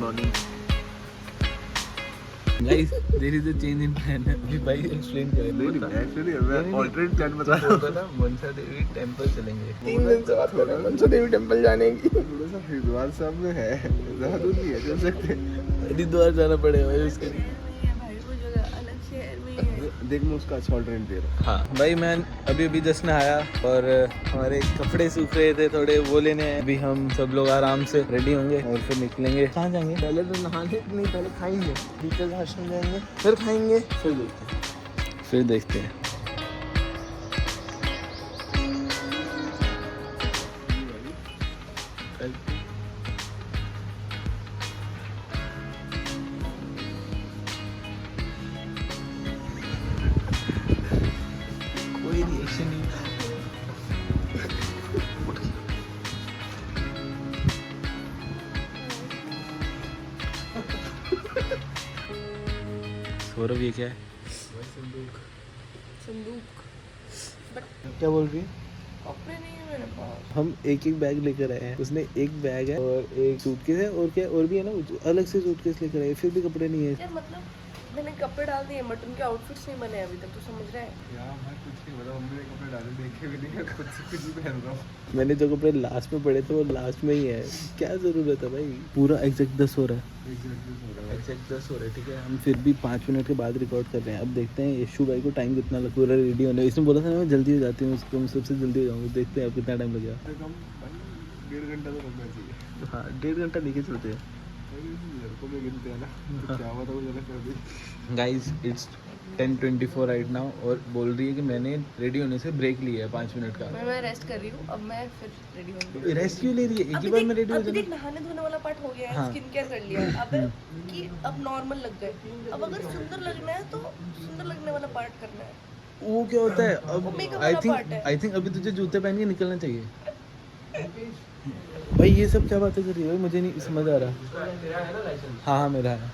Morning guys, there is a change in plan. अभी भाई explain करें। एक्चुअली मैं ऑल्टरनेट प्लान बता रहा हूँ ना, मनसा देवी टेंपल चलेंगे। 3 दिन से बात कर रहे हैं मनसा देवी टेंपल जाने की। थोड़ा सा हरिद्वार साहब में है, ज़्यादा दूर नहीं है, चल सकते। हरिद्वार जाना पड़ेगा भाई उसके लिए। देख मैं उसका अच्छा ऑल्टरनेट दे रहा हूँ। हाँ भाई, मैं अभी जस्ट नहाया और हमारे कपड़े सूख रहे थे थोड़े, वो लेने हैं। अभी हम सब लोग आराम से रेडी होंगे और फिर निकलेंगे। कहाँ जाएंगे? पहले तो नहाने नहीं, पहले खाएंगे, टीचर्स आश्रम जाएंगे, फिर खाएंगे, फिर देखते हैं। कोई रिएक्शन नहीं। सौरभ, ये क्या है? संदूक। क्या बोल रही है? कपड़े नहीं है मेरे पास। हम एक बैग लेकर आए हैं। उसने एक बैग है और एक सूटकेस है और क्या और भी है ना, अलग से सूटकेस लेकर आए, फिर भी कपड़े नहीं है। यार मतलब मैंने कपड़े डाल दिए, बट उनके आउटफिट्स नहीं बने अभी तक, तो समझ रहा है। यार मैं कुछ नहीं बता, मम्मी ने कपड़े डाले देखे भी नहीं है, खुद से कुछ भी पहन रहा हूँ। मैंने जो कपड़े लास्ट में पड़े थे वो लास्ट में ही है। क्या ज़रूरत है भाई? पूरा एग्जैक्ट 10 हो रहा है। एग्जैक्ट 10 हो रहा है, ठीक है। हम फिर भी 5 मिनट के बाद रिकॉर्ड कर रहे हैं। अब देखते हैं यशु भाई को टाइम कितना लग पूरा रेडी होने। इसने बोला था ना मैं जल्दी हो जाती हूँ, उसको मैं सबसे जल्दी हो जाऊँगी। देखते हैं अब कितना टाइम लगेगा। 1.5 घंटा तो लगना चाहिए। हाँ, 1.5 घंटा लेके चलते हैं। लड़कों में गिनते हैं ना, तो क्या हुआ था वो ज़रा कर दी। गाइस, इट्स 10:24 राइट नाउ और बोल रही है कि मैंने रेडी होने से ब्रेक लिया है 5 मिनट का। मैं रेस्ट कर रही हूँ, अब मैं फिर रेडी होंगी। रेस्ट क्यों ले रही है? एक ही बार में रेडी हो अभी जाना। देख, नहाने धोने वाला पार्ट हो गया है, हाँ। स्किन केयर कर लिया है, अब कि अब नॉर्मल लग गए। अब अगर सुंदर लगना है तो सुंदर लगने वाला पार्ट करना है। वो क्या होता है वो अब? makeup आई वाला part है। थिंक अभी तुझे जूते पहन के निकलना चाहिए। भाई ये सब क्या बातें कर रही है भाई? मुझे नहीं समझ आ रहा। हाँ मेरा है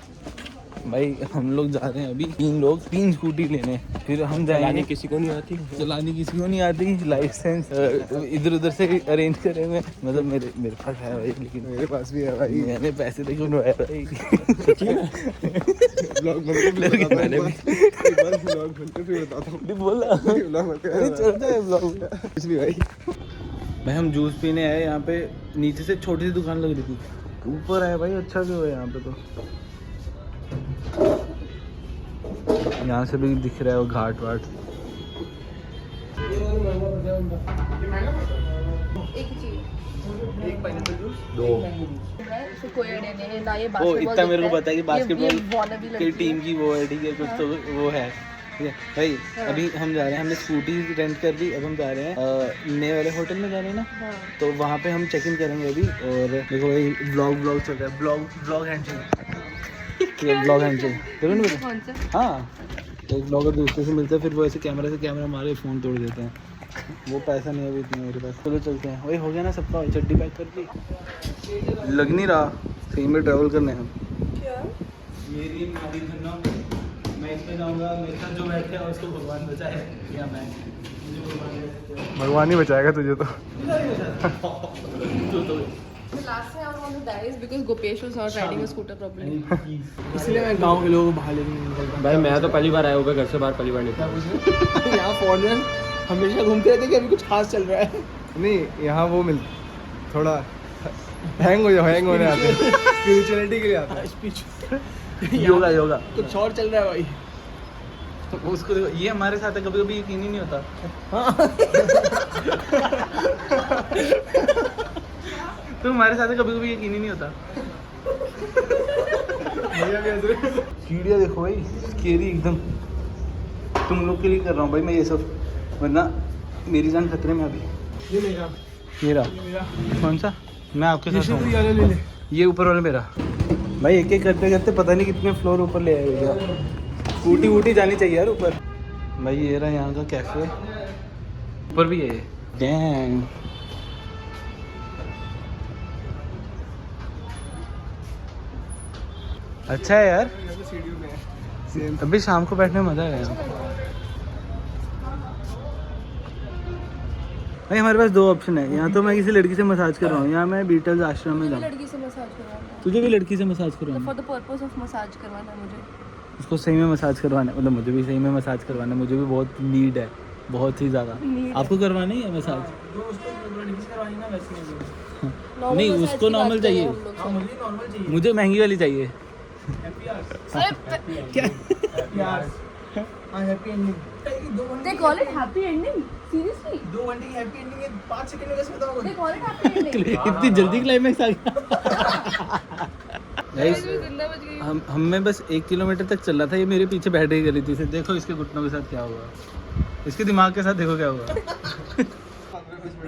भाई। हम लोग जा रहे हैं अभी 3 स्कूटी लेने, फिर हम जाएंगे। किसी को नहीं आती, चलानी किसी को नहीं आती। लाइसेंस इधर उधर से अरेंज करे हुए, मतलब मेरे पास है भाई, लेकिन मेरे पास भी है भाई। मैंने पैसे देके बनवाया भाई। ब्लॉग बनते लड़के मैंने भी ब्लॉग बनते फिर बताता हूँ। बोला ब्लॉग बनते चलता है ब्लॉग। कुछ भी भाई। भाई हम जूस पीने आए यहाँ पे। नीचे से छोटी सी दुकान लग रही थी, ऊपर आया भाई। अच्छा व्यू है यहाँ पे, तो यहाँ से भी दिख रहा है वो घाट वाट। एक ही चीज, एक पाइनएप्पल जूस, 2। इसको कोई आइडिया नहीं है ना, ये ओ बास्केटबॉल इतना मेरे को देखता पता है कि ये बास्केटबॉल wannabe की लड़की टीम है। की वो है, ठीक है। कुछ तो वो है, ठीक है भाई। अभी हम जा रहे हैं, हमने स्कूटी रेंट कर दी। अब हम जा रहे हैं नए वाले होटल में जा रहे हैं ना, हाँ। तो वहाँ पे हम चेक इन करेंगे अभी। और देखो भाई ब्लॉग चल रहा है। ब्लॉग हैंडशेक, ब्लॉग हैंडशेक देखो ना मेरे। कौन सा? हाँ, एक ब्लॉगर दूसरे से मिलता है, फिर वो ऐसे कैमरा मारे फ़ोन तोड़ देते हैं। वो पैसा नहीं है अभी इतना मेरे पास। चलो चलते हैं। वही हो गया ना सबका, चड्डी पैक कर दी। लग नहीं रहा सही में ट्रैवल करने हम। क्या? मेरी मारी धन्ना, मैं इसमें जाऊँगा। मेरे साथ जो बैठे हैं उसको भगवान बचाए, या मैं, मुझे भगवान भगवान ही बचाएगा तुझे तो। The last thing I want to die is because Gopesh was not riding a scooter properly. इसलिए मैं गांव के लोगों को बाहर लेके नहीं निकलता भाई। मैं तो पहली बार आया हूँ घर से बाहर, पहली बार निकला। यहाँ फॉरेनर हमेशा घूमते रहते कि अभी कुछ खास चल रहा है। नहीं, यहाँ वो मिल थोड़ा हैंग होने आते हैं। स्पिरिचुअलिटी के लिए आते हैं। योगा कुछ और चल रहा है भाई। तो उसको देखो, ये हमारे साथ है, कभी कभी यकीन ही नहीं होता। तो हमारे साथ कभी कभी यकीन ही नहीं होता। सीढ़ियाँ देखो भाई, स्केरी एकदम। तुम लोग के लिए कर रहा हूँ भाई मैं ये सब, वरना मेरी जान खतरे में अभी। ये मेरा मेरा कौन सा? मैं आपके साथ हूँ। ये ऊपर वाला मेरा भाई। एक करते करते पता नहीं कितने फ्लोर ऊपर ले आए भैया। स्कूटी जानी चाहिए यार ऊपर। भाई ये रहा यहाँ का कैफे, ऊपर भी है ये। डैंग, अच्छा है यार। अभी शाम को बैठने में मजा आएगा। भाई हमारे पास 2 ऑप्शन है, यहाँ तो मैं किसी लड़की से मसाज कर रहा हूँ, यहाँ मैं बीटल्स आश्रम में जाऊँ। लड़की से मसाज करवाना है, तुझे भी लड़की से मसाज करवाना for the purpose of massage करवाना है मुझे। उसको सही में मसाज करवाना है, मतलब मुझे भी सही में मसाज करवाना है, मुझे भी बहुत नीड है, बहुत ही ज़्यादा। आपको करवाना ही है मसाज? नहीं उसको नॉर्मल चाहिए, मुझे महंगी वाली चाहिए। क्या happy ending They call it happy ending? Seriously? 2 घंटे की हैप्पी एंडिंग है, 5 सेकंड में कैसे बताओगे? They call it happy ending? इतनी जल्दी क्लाइमैक्स आ गया। Guys, जिंदा बच गई। हम में बस 1 किलोमीटर तक चल रहा था, ये मेरे पीछे बैठ गई गली थी से। देखो इसके घुटनों के साथ क्या हुआ, इसके दिमाग के साथ देखो क्या हुआ।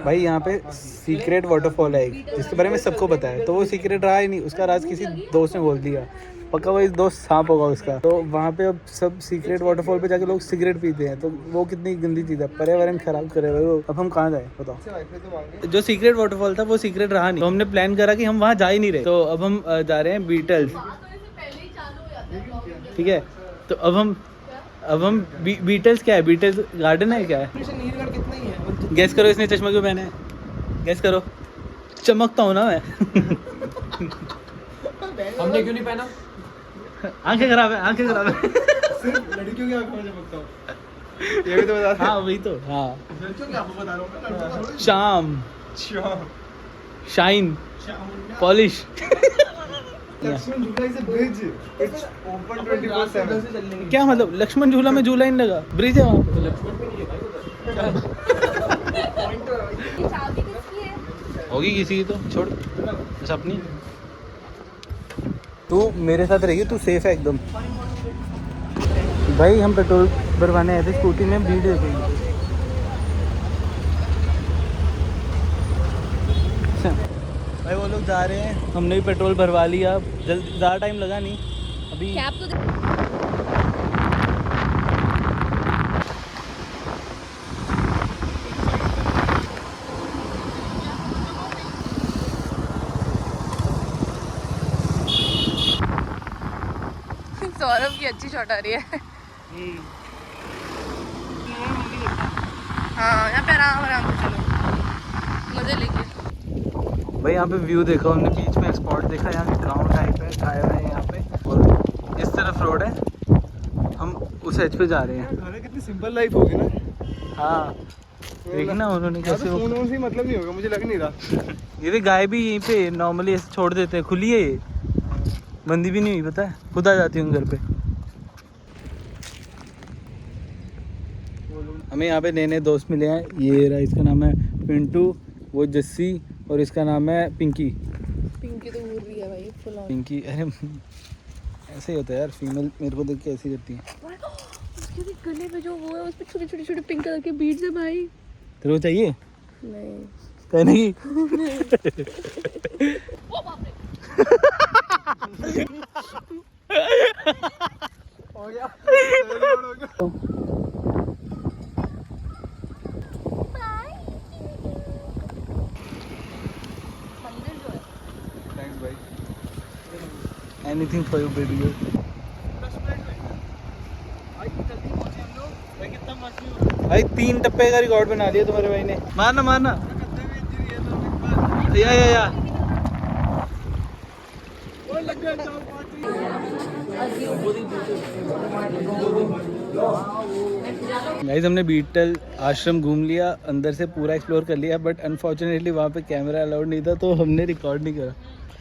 भाई यहाँ पे सीक्रेट वाटरफॉल है एक, जिसके बारे में सबको पता है, तो वो सीक्रेट रहा ही नहीं, उसका राज किसी दोस्त ने बोल दिया। पक्का वही दोस्त सांप होगा उसका। तो वहाँ पे अब सब सीक्रेट वाटरफॉल पे जाके लोग सिगरेट पीते हैं, तो वो कितनी गंदी चीज़ है, पर्यावरण खराब करे हुए। अब हम कहाँ जाए बताओ? जो सीक्रेट वाटरफॉल था वो सीक्रेट रहा नहीं, तो हमने प्लान करा कि हम वहाँ जा ही नहीं रहे, तो अब हम जा रहे हैं बीटल्स। ठीक है, तो अब हम बीटल्स क्या है, बीटल्स गार्डन है क्या है? गैस करो इसने चश्मा क्यों पहना है, गैस करो। चमकता हूँ ना मैं। हमने क्यों नहीं पहना? आंखें खराब है, आंखें खराब है। सिर्फ लड़कियों की आंखों में चमकता हूँ, ये भी तो बता दे। हाँ वही तो, हाँ लड़कियों की आंखों में बता रहा हूँ, लड़कों का शाम, shine, polish. Lakshman Jhula is a bridge, it's open 24/7। क्या मतलब लक्ष्मण झूला में झूला ही नहीं लगा, ब्रिज है वहाँ पे। चाबी किसकी है? होगी किसी की, तो छोड़ बस अपनी। तू मेरे साथ रहिए, तू सेफ है एकदम। भाई हम पेट्रोल भरवाने आए थे स्कूटी में, भीड़ देखेंगे। भाई वो लोग जा रहे हैं, हमने भी पेट्रोल भरवा लिया, जल्द ज़्यादा टाइम लगा नहीं अभी। कैब तो सौरभ की अच्छी शॉट आ रही है। हाँ यहाँ पे आराम आराम से चलो, मजे लेके। भाई यहाँ पे व्यू देखो हमने, बीच में स्पॉट देखा, यहाँ गांव टाइप है, छाए हुए हैं यहाँ पे, और इस तरफ रोड है, हम उस एज पे जा रहे हैं। अरे कितनी सिंपल लाइफ होगी ना। हाँ देखना उन्होंने कैसे वो, फोन से मतलब नहीं होगा, मुझे लग नहीं रहा। ये भी गाय भी यहीं पे नॉर्मली ऐसे छोड़ देते हैं, खुली है ये, बंदी भी नहीं हुई, पता है, खुद आ जाती हूँ घर पे। हमें यहाँ पे नए नए दोस्त मिले हैं, ये रहा, इसका नाम है पिंटू, वो जस्सी, और इसका नाम है पिंकी। पिंकी तो घूर रही है भाई फुल ऑन। पिंकी, अरे ऐसे ही होता है यार, फीमेल मेरे को देख के ऐसी करती है। उसके भी गले पे जो वो है उस पे छोटे छोटे छोटे पिंक कलर के बीड्स है भाई। तेरे को चाहिए नहीं कहने की? हो गया। मंदिर जो है, थैंक्स भाई। Anything for you baby. भाई 3 टप्पे का रिकॉर्ड बना दिया तुम्हारे भाई ने। मारना मारना या गाइस हमने बीटल आश्रम घूम लिया, अंदर से पूरा एक्सप्लोर कर लिया, बट अनफॉर्चुनेटली वहाँ पे कैमरा अलाउड नहीं था, तो हमने रिकॉर्ड नहीं करा।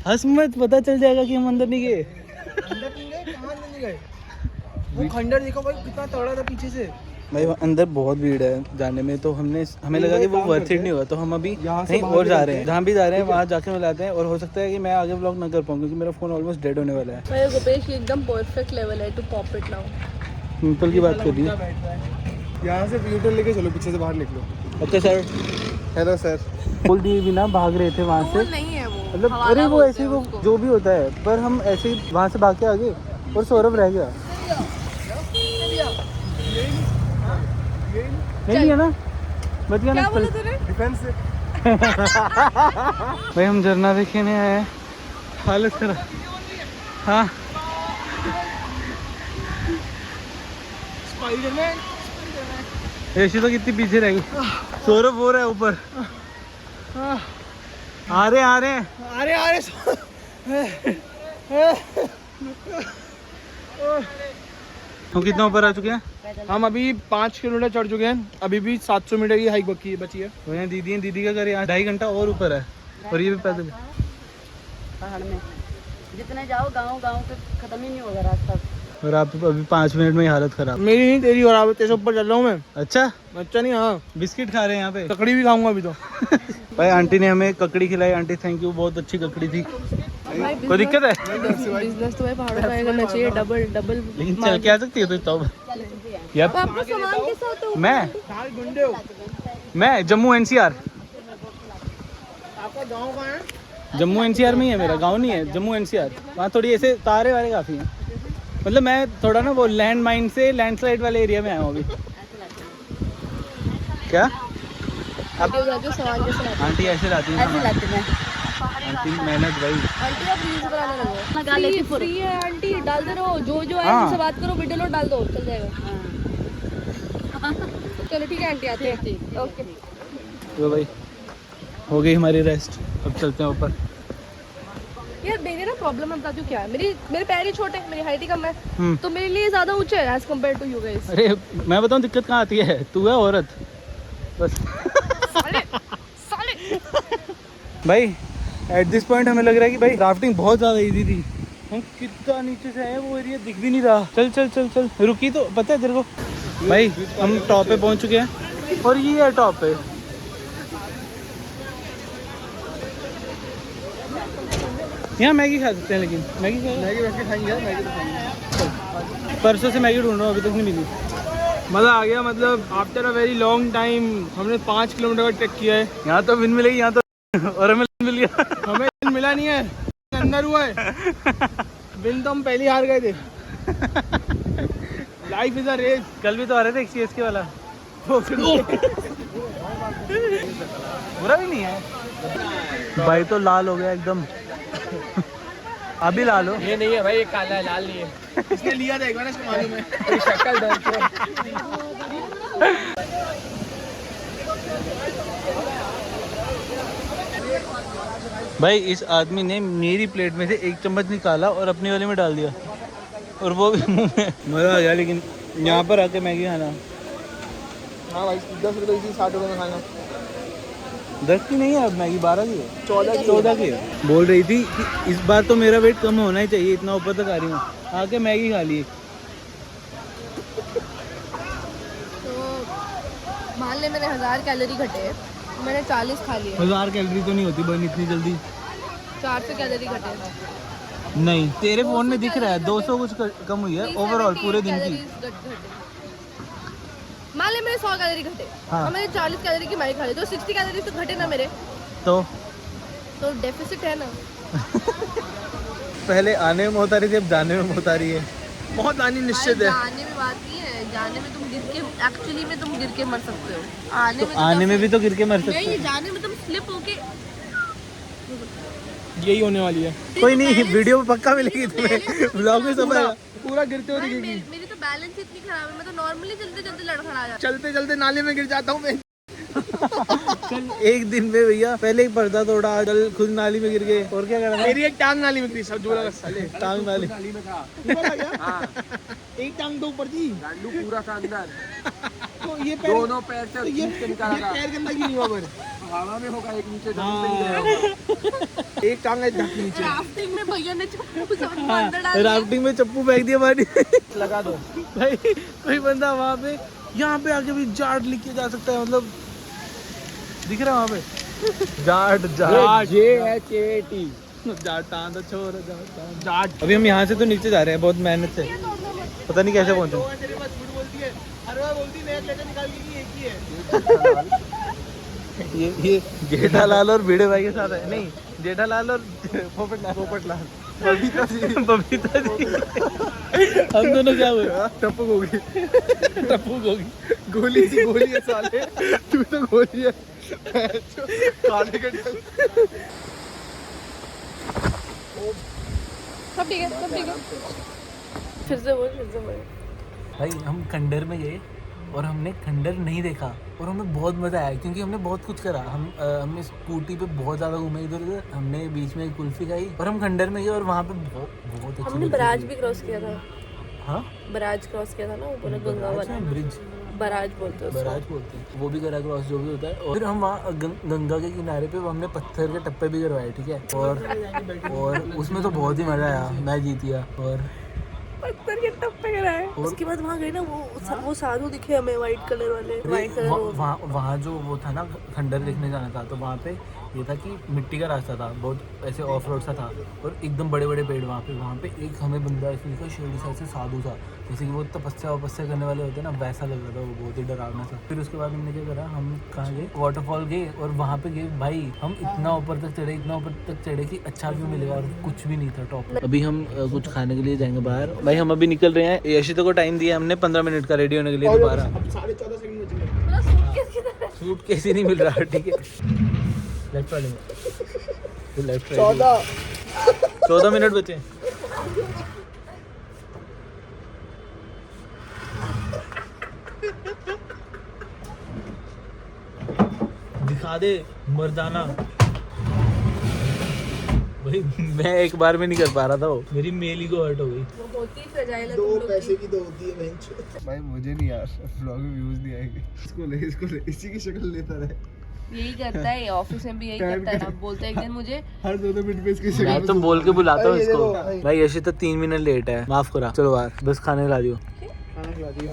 हंस मत, पता चल जाएगा कि हम अंदर नहीं गए। अंदर नहीं गए, कहाँ अंदर नहीं गए? वो खंडर देखो भाई, कितना तगड़ा था पीछे से। भाई अंदर बहुत भीड़ है जाने में, तो हमें लगा कि वो वर्थ इट नहीं होगा, तो हम अभी कहीं और जा रहे हैं, जहाँ भी जा रहे हैं वहाँ जाके मिलाते हैं। और हो सकता है कि मैं आगे व्लॉग ना कर पाऊँ, क्योंकि मेरा फ़ोन ऑलमोस्ट डेड होने वाला है। भाई गोपेश ये एकदम परफेक्ट लेवल है to pop it now. Simple की बात कर दी। यहाँ से ब्यूटल लेके चलो, पीछे से बाहर निकलो। Okay sir. Hello sir. बोल दिए बिना भाग रहे थे वहाँ से, नहीं है वो मतलब अरे वो ऐसे वो जो भी होता है, पर हम ऐसे ही वहाँ से भाग के आगे, और सौरभ रह गया। नहीं लिया ना, बच गया ना। क्या बोला तूने? डिफेंस से। भाई हम झरना देखने आए हैं, हालत खराब। हाँ यशु तो कितनी पीछे रह गई। सौरभ हो रहा है ऊपर। आ रहे हम कितना ऊपर आ चुके हैं? हम अभी 5 किलोमीटर चढ़ चुके हैं, अभी भी 700 मीटर की हाइक बची है। वो यहाँ दीदी है, दीदी का घर यहाँ 2.5 घंटा और ऊपर है, और ये भी पैदल। पहाड़ में जितने जाओ गांव पे खत्म ही नहीं होगा रास्ता। और आप अभी 5 मिनट में ही हालत खराब। मेरी नहीं तेरी और आप तेरे से ऊपर चल रहा हूँ मैं। अच्छा अच्छा नहीं, हाँ बिस्किट खा रहे हैं यहाँ पे। ककड़ी भी खाऊंगा अभी तो। भाई आंटी ने हमें ककड़ी खिलाई। आंटी थैंक यू, बहुत अच्छी ककड़ी थी। कोई दिक्कत है? बिजनेस तो भाई पहाड़ों का करना चाहिए, डबल लेकिन चल के आ सकती है तो तो यार। आपका सामान के साथ तो मैं जम्मू NCR। आपका गाँव कहाँ है? जम्मू NCR में ही है मेरा गांव, नहीं है जम्मू NCR। वहाँ थोड़ी ऐसे तारे वारे काफ़ी हैं। मतलब मैं थोड़ा ना वो लैंड माइन से लैंडस्लाइड वाले एरिया में आया हूँ अभी। क्या सामान के साथ आंटी ऐसे लाती है? ऐसे लाते हैं। आंटी मेहनत भाई। आंटी आप रील्स बनाने लगो। लगा लेती फ्री है आंटी, डाल दे रहो जो आए हाँ। उनसे बात करो, वीडियो लो डाल दो, चल जाएगा। चलो ठीक है आंटी, आते हैं। ओके तो भाई हो गई हमारी रेस्ट, अब चलते हैं ऊपर। यार मेरी ना प्रॉब्लम मैं बताती हूँ क्या है। मेरे पैर ही छोटे, मेरी हाइट ही कम है, हम्म। तो मेरे लिए ज्यादा ऊंचे है as compare to you guys. अरे मैं बताऊँ दिक्कत कहाँ आती है, तू है औरत बस। भाई एट दिस पॉइंट हमें लग रहा है कि भाई राफ्टिंग बहुत ज़्यादा इजी थी। हम कितना नीचे से आए, वो एरिया दिख भी नहीं रहा। चल चल चल चल, रुकी तो पता है तेरे को भाई, हम टॉप पे पहुंच चुके हैं और ये है टॉप पे। यहाँ मैगी खा सकते हैं, लेकिन मैगी वैसे खाएंगे, मैगी तो खाएंगे। परसों से मैगी ढूंढ रहा हूँ, अभी तक नहीं मिली। मज़ा आ गया, मतलब after a very long time हमने 5 किलोमीटर का ट्रैक किया है। यहाँ तो विन मिलेगी, यहाँ तो और हमें मिल गया। हमें मिला नहीं है, अंदर हुआ है विन तो हम पहले हार गए थे। Life is a race. कल भी तो आ रहे थे CSK वाला, बुरा भी नहीं है भाई। तो लाल हो गया एकदम। अभी लाल हो। ये नहीं है भाई, ये काला है, लाल नहीं है। इसने लिया था एक बार, इसको मालूम है। ये शक्ल दर्द। भाई इस आदमी ने मेरी प्लेट में से 1 चम्मच निकाला और अपनी वाले में डाल दिया, और वो भी मुंह में। मज़ा आ गया, लेकिन यहाँ पर आके मैगी खाना। हाँ भाई 10 रुपये की 60 रुपये में खाना। 10 की नहीं है अब मैगी, 12 की है। 14 की है। बोल रही थी कि इस बार तो मेरा वेट कम होना ही चाहिए, इतना ऊपर तक आ रही हूँ। आके मैगी खा ली। तो मान ले मैंने 1000 कैलोरी घटे, मैंने 40 खा लिए। 1000 कैलोरी तो नहीं होती बर्न इतनी जल्दी। 400 कैलोरी घटे। नहीं, तेरे फोन में दिख रहा है 200 कुछ कम हुई है ओवरऑल पूरे दिन की। मान ले मेरे 100 कैलोरी घटे, हाँ। और मैंने 40 कैलोरी की मैगी खा ली, तो 60 कैलोरी तो घटे ना मेरे, तो डेफिसिट है ना। पहले आने में होता रही थी, अब जाने में होता रही है। बहुत आनी निश्चित है। जाने में बात नहीं है, जाने में तुम गिर के, एक्चुअली में तुम गिर के मर सकते हो। आने तो में आने में भी तो गिर के मर सकते नहीं, हैं। जाने में तुम स्लिप होके। यही होने वाली है। कोई नहीं, वीडियो पक्का मिलेगी तुम्हें, ब्लॉग में सब आएगा। पूरा गिरते हुए भाई, दिखेगी। मेरी तो बैलेंस इतनी खराब है, मैं तो नॉर्मली चलते चलते लड़खड़ा जाती चलते चलते नाले में गिर जाता हूँ मैं। चल एक दिन में भैया पहले ही पर्दा तोड़ा, चल खुद नाली में गिर गए, और क्या करना। मेरी एक टांग नाली में थी, सब जोड़ा साले। टांग नाली। एक टांग तो ऊपर थी, गांडू पूरा था अंदर, तो ये पैर, दोनों पैर से तो ये खींच के निकाला था। पैर के अंदर क्यों नहीं हुआ पर? हवा में होगा, एक नीचे जमीन पे नहीं होगा। एक टांग है ढक नीचे। राफ्टिंग में भैया ने चप्पू सब अंदर डाल दिया। राफ्टिंग में चप्पू फेंक दिया पानी लगा दो। भाई कोई बंदा वहाँ पे, यहाँ पे आके भी जाट लिख के जा सकता है, मतलब दिख रहा है वहाँ पे जाट जाट JHAT। जाटां दा छोरा जाट। अभी हम यहाँ से तो नीचे जा रहे हैं बहुत मेहनत से, पता नहीं कैसे पहुँचे। तेरे पास झूठ बोलती है, हर बार बोलती है नया लेटर निकाल के, एक ही है। ये जेठालाल और भिड़े भाई के साथ है। नहीं, जेठालाल और पोपटलाल बबीता जी हम दोनों क्या हुए? टपक हो गई, टप्पू होगी। गोली सी गोली है साले, तू तो गोली है। काले का सब ठीक है। फिर से बोल। भाई हम खंडर में गए, और हमने खंडर नहीं देखा और हमें बहुत मज़ा आया क्योंकि हमने बहुत कुछ करा। हमने स्कूटी पे बहुत ज़्यादा घूमे इधर उधर, हमने बीच में कुल्फी खाई और हम खंडर में गए और वहाँ पे बहुत अच्छी हमने बराज भी क्रॉस किया था। हाँ बराज क्रॉस किया था ना, वो पूरा गंगा वाला ब्रिज, बराज बोलते हैं उसको। बराज बोलते हैं, वो भी करा क्रॉस जो भी होता है। और फिर हम वहाँ गंगा के किनारे पे हमने पत्थर के टप्पे भी करवाए, ठीक है। और उसमें तो बहुत ही मज़ा आया, मैं जीत गया। और पत्थर के टप्पे कराए। उसके बाद वहाँ गए ना, वो साधु दिखे हमें वाइट कलर वाले, वाइट कलर। वहाँ जो वो था ना, खंडर देखने जाना था, तो वहाँ पे ये था कि मिट्टी का रास्ता था, बहुत ऐसे ऑफ रोड सा था और एकदम बड़े बड़े पेड़ वहाँ पे एक हमें बंदा ऐसे दिखा, शेरडी साइड से साधु था, जैसे कि वो तपस्या करने वाले होते हैं ना, वैसा लग रहा था वो, बहुत ही डरावना था। फिर उसके बाद हमने क्या करा, हम कहाँ गए, वाटरफॉल गए और वहाँ पे गए भाई, हम इतना ऊपर तक चढ़े कि अच्छा व्यू मिलेगा और कुछ भी नहीं था टॉप। अभी हम कुछ खाने के लिए जाएंगे बाहर। भाई हम अभी निकल रहे हैं, यशिता को टाइम दिया हमने 15 मिनट का रेडी होने के लिए दोबारा। 14.5 सेकंड बचे। सूट कैसे नहीं मिल रहा, ठीक है। लेफ्ट वाले में लेफ्ट 14 मिनट बचे। दिखा दे मर्दाना। भाई मैं एक बार में नहीं कर पा रहा था, वो मेरी मेल ही को हर्ट हो गई। वो बहुत ही फ्रेजाइल है। 2 पैसे की तो होती है बेंच। भाई मुझे नहीं यार, व्लॉग में व्यूज नहीं आएंगे। इसको ले इसी की शक्ल लेता रहे। यही करता है, ऑफिस में भी यही करता है। अब बोलता है एक दिन मुझे हर 2 मिनट पे इसकी शक्ल। मैं तो बोल के बुलाता हूँ इसको। भाई यशिता 3 मिनट लेट है, माफ करा। चलो यार बस खाने ला दियो। खाना खिला दिया।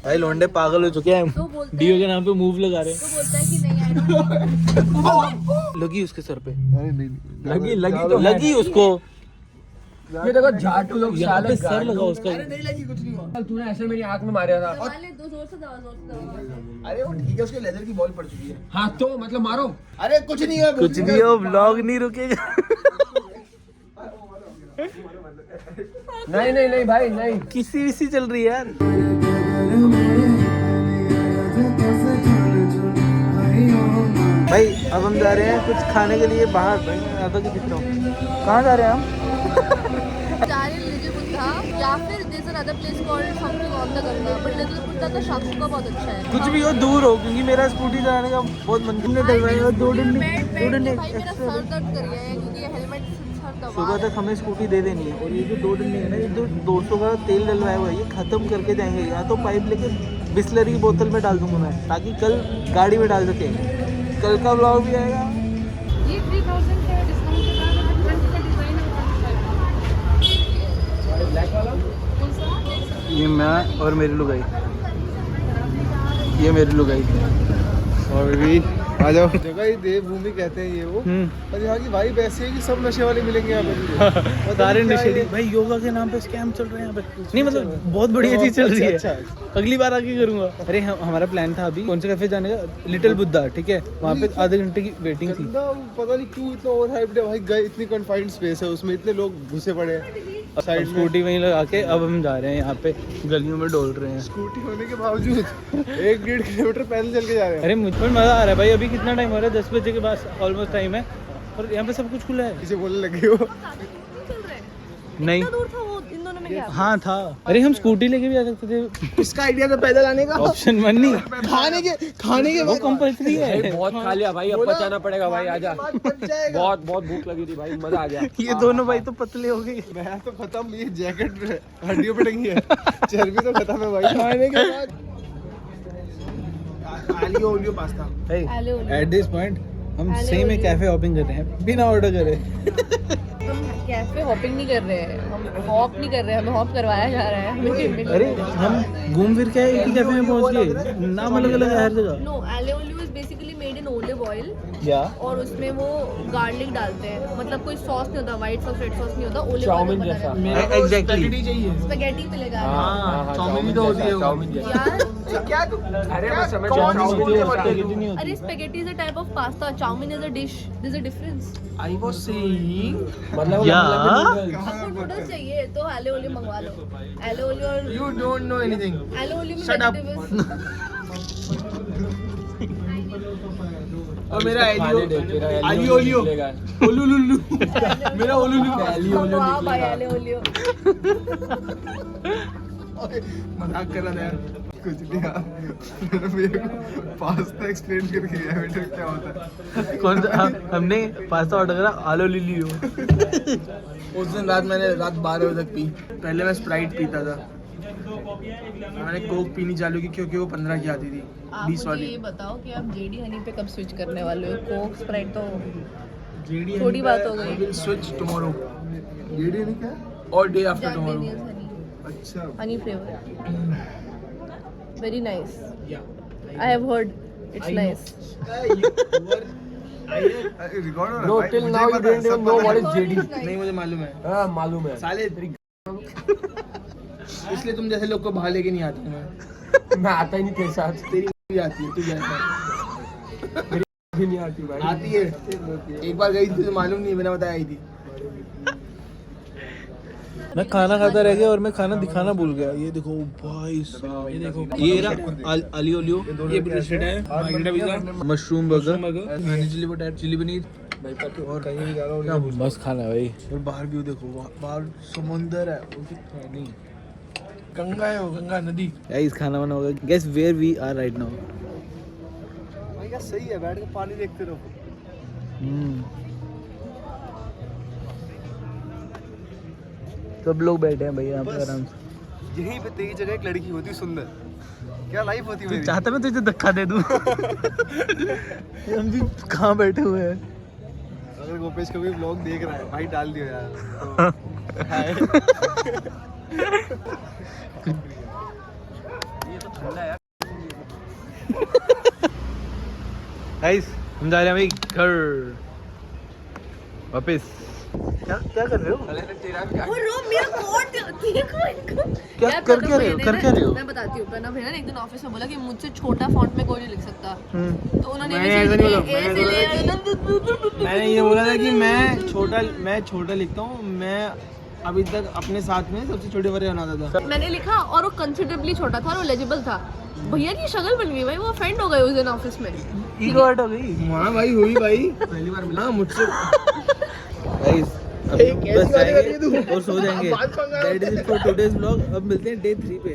भाई लोंडे पागल हो चुके हैं, तो बोलता डीओ के नाम पे मूव लगा रहे तो बोलता है कि नहीं हैं। लगी उसके सर पे, अरे नहीं लगी उसको। ये देखो झाटू लोग यहाँ साले पे सर लगा उसका। नहीं लगी, कुछ नहीं हुआ। तूने ऐसे मेरी आंख में मारा था। वाले दो जोर से दवा। अरे वो ठीक है, उसके लेदर की बॉल पड़ चुकी है। हाँ तो मतलब मारो। अरे कुछ नहीं है, कुछ भी हो, व्लॉग नहीं रुकेगा। नहीं भाई नहीं। किसी विसी चल रही है यार। भाई अब हम जा रहे हैं कुछ खाने के लिए बाहर। कहाँ जा रहे हैं हम? लिटिल बुद्धा या फिर there another place called something on the Ganga, but little Buddha का शाकुका बहुत अच्छा है। कुछ भी हो दूर हो, क्योंकि मेरा स्कूटी चलाने का बहुत मन करने लग रहा है। 2 दिन भाई मेरा सर दर्द कर गया है क्योंकि ये हेलमेट सर दबा। सुबह तक हमें स्कूटी दे देनी है और ये जो 2 दिन है ना, ये जो 200 का तेल डलवाया हुआ है, ये खत्म करके जाएंगे। या तो पाइप लेके बिस्लरी की बोतल में डाल दूंगा मैं, ताकि कल गाड़ी में डाल सके। कल का ब्लॉग भी आएगा। ये 3000 का डिस्काउंट के बाद 20 का डिजाइन है। ब्लैक वाला ये मैं और मेरी लुगाई, ये मेरी लुगाई। और भी आ जाओ। जगह ही देवभूमि कहते हैं ये वो। और यहाँ की वाइब ऐसी है कि सब नशे वाले मिलेंगे यहाँ पे। सारे नशेड़ी भाई, योगा के नाम पे स्कैम चल रहे हैं यहाँ पे। नहीं मतलब बहुत बढ़िया चीज चल रही है। अच्छा। अगली बार आके करूंगा। अरे हमारा प्लान था अभी कौन से कैफे जाने का, लिटिल बुद्धा, ठीक है। वहाँ पे आधे घंटे की वेटिंग थी। गंदा, पता नहीं क्यों इतना ओवर हाइप्ड है भाई। गए, इतनी कन्फाइंड स्पेस है, उसमें इतने लोग घुसे पड़े हैं। साइड स्कूटी वहीं लगा के अब हम जा रहे हैं, यहाँ पे गलियों में डोल रहे हैं। स्कूटी होने के बावजूद 1-1.5 किलोमीटर पैदल चल के जा रहे हैं। अरे मुझ पर मजा आ रहा है भाई। अभी कितना टाइम हो रहा है, 10 बजे के बाद ऑलमोस्ट टाइम है और यहाँ पे सब कुछ खुला है। इसे बोलने लगे हो। नहीं दूर था वो, इन दोनों में क्या? हाँ था। अरे हम स्कूटी लेके भी आ सकते थे। इसका आइडिया था पैदल आने का। ऑप्शन 1 नहीं, खाने के वो कंपल्सरी है। बहुत खा लिया भाई, अब बचाना पड़ेगा भाई। आजा, बहुत भूख लगी थी भाई, मजा आ गया। ये दोनों भाई तो पतले हो गए। मैं तो खत्म, ये जैकेट हड्डियों पे टंगी है। चर्बी तो खत्म है भाई। खाने के बाद aglio olio pasta. At this point हम सही में कैफे हॉपिंग कर रहे हैं बिना ऑर्डर करे। हम कैफे हॉपिंग नहीं कर रहे हैं, हम हॉप नहीं कर रहे हैं, हमें हॉप करवाया जा रहा है। अरे हम घूम फिर के एक ही कैफे में पहुंच गए, नाम अलग अलग है हर जगह। नो, एले oleo is basically made in olive oil या और उसमें वो गार्लिक डालते हैं। मतलब कोई सॉस नहीं होता, व्हाइट सॉस रेड सॉस नहीं होता, ओलिव चाउमीन ऑयल जैसा। एग्जैक्टली स्पैगेटी मिलेगा। चाउमीन तो होती है चाउमीन जैसा। यार क्या अरे मैं समझ अरे spaghetti is a type of pasta, chow mein is a dish, there is a difference. I was saying मतलब या आपको नूडल्स चाहिए तो एले ओलियो मंगवा लो। एले ओलियो और यू डोंट नो एनीथिंग। एले ओलियो में Shut up. वेजिटेबल्स। और मेरा आलियो ओलियो ओलुलुलु मेरा ओलुलुलु वाह भाई एले ओलियो। मजाक कर रहा था यार। कुछ नहीं यार, मैंने मेरे को पास्ता एक्सप्लेन करके गया बेटा क्या होता है। कौन सा हमने पास्ता ऑर्डर करा आलू लिलियो। उस दिन मैंने रात 12 बजे तक पी। पहले मैं स्प्राइट पीता था, मैंने कोक पीनी चालू की क्योंकि वो 15 की आती थी, आप 20 मुझे वाली। ये बताओ कि आप जेडी हनी पे कब स्विच करने वाले हो? कोक स्प्राइट तो जेडी थोड़ी बात हो गई। Will switch tomorrow. जेडी नहीं क्या? और day after Jack tomorrow. Daniels honey, अच्छा honey flavour, very nice. I have heard it's nice. Record हो रहा है No, भाई, till मुझे now you पता है, didn't सब even know पता what है। is JD. नहीं मुझे मालूम है हाँ मालूम है। साले इसलिए तुम जैसे लोग को बाहर लेके नहीं आती मैं। मैं आता ही नहीं तेरे साथ, तेरी भी आती है, तू जानता है। भी नहीं आती भाई। आती है, एक बार गई थी तो मालूम नहीं, बिना बताया आई थी। मैं खाना खाता रह गया और मैं खाना दिखाना भूल गया। ये देखो भाई साहब, ये देखो ये रहा आलियो ओलियो, ये ब्रेस्टेड है, margherita pizza, mushroom burger, honey chilli potato, chilli paneer और कहीं भी जा रहा हूँ। मस्त खाना है भाई। और बाहर व्यू देखो, बाहर समुंदर है, वो भी पानी, गंगा है, वो गंगा नदी। गाइस खाना वाना होगा। Guess where we are right now. भाई क्या सही है, बैठ के पानी देखते रहो। सब लोग बैठे हैं भाई यहाँ पे आराम से। यहीं पे तेरी जगह एक लड़की होती सुंदर, क्या लाइफ होती तू मेरी। चाहता मैं तुझे धक्का दे दूँ। हम भी कहाँ बैठे हुए हैं। अगर गोपेश कभी व्लॉग देख रहा है भाई डाल दियो यार। हाय। ये तो ठंडा है यार। गाइस हम जा रहे हैं भाई घर वापस। क्या क्या कर रहे हो? वो रो मेरा कोट देखो इनको। क्या यार, कर पता क्या रहे हो? भैया कर ने क्या रहे हो? मैं बताती हूँ। ना भैया ने एक दिन ऑफिस में बोला कि मुझसे छोटा फॉन्ट में कोई नहीं लिख सकता, तो उन्होंने मैंने ऐसा नहीं बोला, मैंने मैंने ये बोला था कि मैं छोटा लिखता हूँ। मैं अभी तक अपने साथ में सबसे छोटे वाले बनाता था। मैंने लिखा और वो कंसिडरेबली छोटा था और वो लेजिबल था। भैया की शक्ल बन गई भाई, वो ऑफेंड हो गए उस दिन ऑफिस में। ईगो हर्ट हो गई। हाँ भाई हुई भाई, पहली बार मिला मुझसे। गाइस अब बस जाएंगे और सो जाएंगे। That is it for today's vlog. अब मिलते हैं डे 3 पे।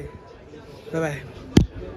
Bye bye.